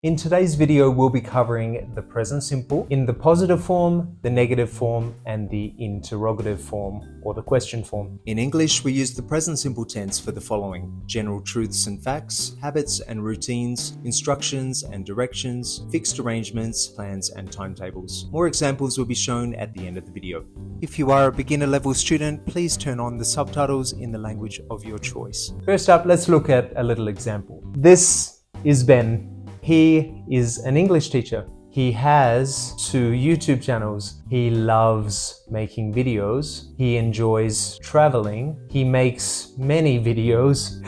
In today's video, we'll be covering the present simple in the positive form, the negative form, and the interrogative form, or the question form. In English, we use the present simple tense for the following: general truths and facts, habits and routines, instructions and directions, fixed arrangements, plans and timetables. More examples will be shown at the end of the video. If you are a beginner level student, please turn on the subtitles in the language of your choice. First up, let's look at a little example. This is Ben. He is an English teacher. He has 2 YouTube channels. He loves making videos. He enjoys traveling. He makes many videos.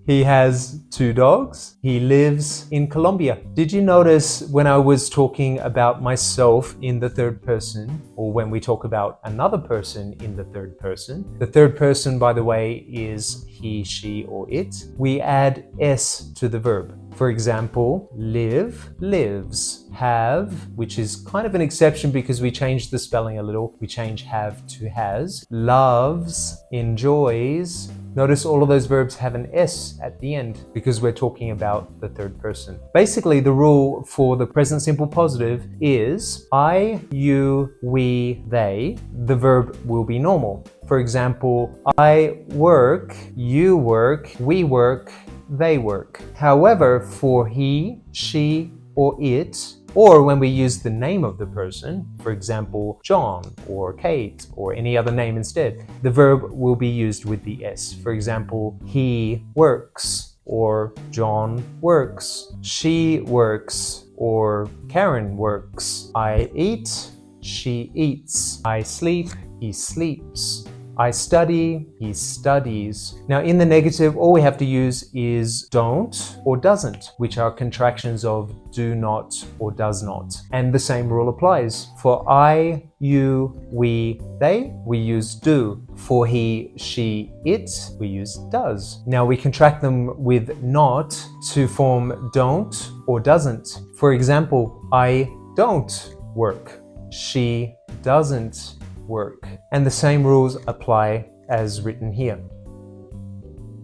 He has 2 dogs. He lives in Colombia. Did you notice when I was talking about myself in the third person, or when we talk about another person in the third person? The third person, by the way, is he, she, or it. We add s to the verb. For example, live, lives, have, which is kind of an exception because we changed the spelling a little. We change have to has, loves, enjoys. Notice all of those verbs have an s at the end because we're talking about the third person. Basically, the rule for the present simple positive is I, you, we, they. The verb will be normal. For example, I work, you work, we work, they work. However, for he, she, or it, or when we use the name of the person, for example, John or Kate or any other name instead, the verb will be used with the s. For example, he works or John works, she works or Karen works, I eat, she eats, I sleep, he sleeps, I study, he studies. Now in the negative, all we have to use is don't or doesn't, which are contractions of do not or does not. And the same rule applies. For I, you, we, they, we use do. For he, she, it, we use does. Now we contract them with not to form don't or doesn't. For example, I don't work. She doesn't work. And the same rules apply as written here.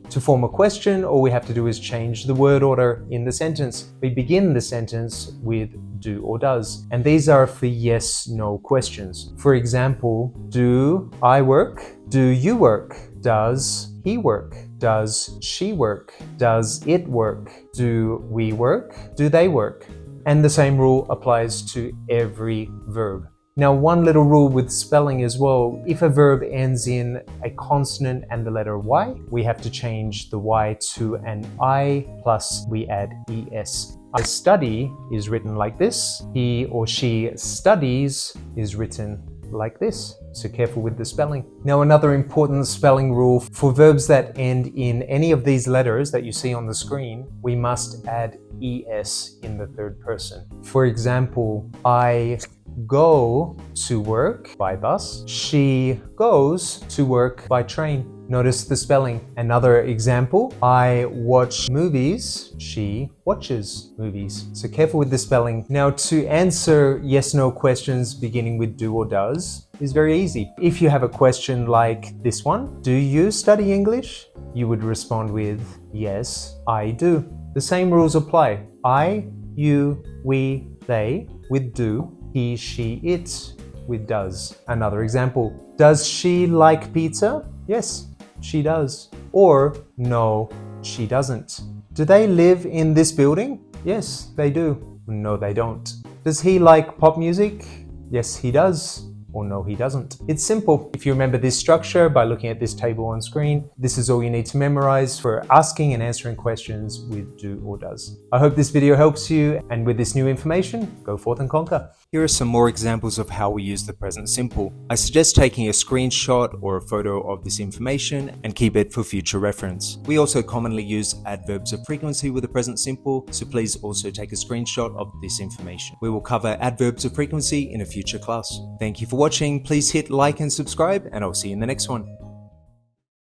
To form a question, all we have to do is change the word order in the sentence. We begin the sentence with do or does, and these are for yes/no questions. For example, do I work? Do you work? Does he work? Does she work? Does it work? Do we work? Do they work? And the same rule applies to every verb. Now, one little rule with spelling as well, if a verb ends in a consonant and the letter Y, we have to change the Y to an I, plus we add ES. I study is written like this. He or she studies is written like this. So careful with the spelling. Now, another important spelling rule for verbs that end in any of these letters that you see on the screen, we must add ES in the third person. For example, I go to work by bus. She goes to work by train. Notice the spelling. Another example, I watch movies. She watches movies. So careful with the spelling. Now, to answer yes/no questions beginning with do or does is very easy. If you have a question like this one, do you study English? You would respond with yes, I do. The same rules apply. I, you, we, they with do. He, she, it with does. Another example, does she like pizza? Yes, she does. Or no, she doesn't. Do they live in this building? Yes, they do. No, they don't. Does he like pop music? Yes, he does. Or no, he doesn't. It's simple. If you remember this structure by looking at this table on screen, this is all you need to memorize for asking and answering questions with do or does. I hope this video helps you, and with this new information, go forth and conquer. Here are some more examples of how we use the present simple. I suggest taking a screenshot or a photo of this information and keep it for future reference. We also commonly use adverbs of frequency with the present simple, so please also take a screenshot of this information. We will cover adverbs of frequency in a future class. Thank you for watching. Please hit like and subscribe, and I'll see you in the next one.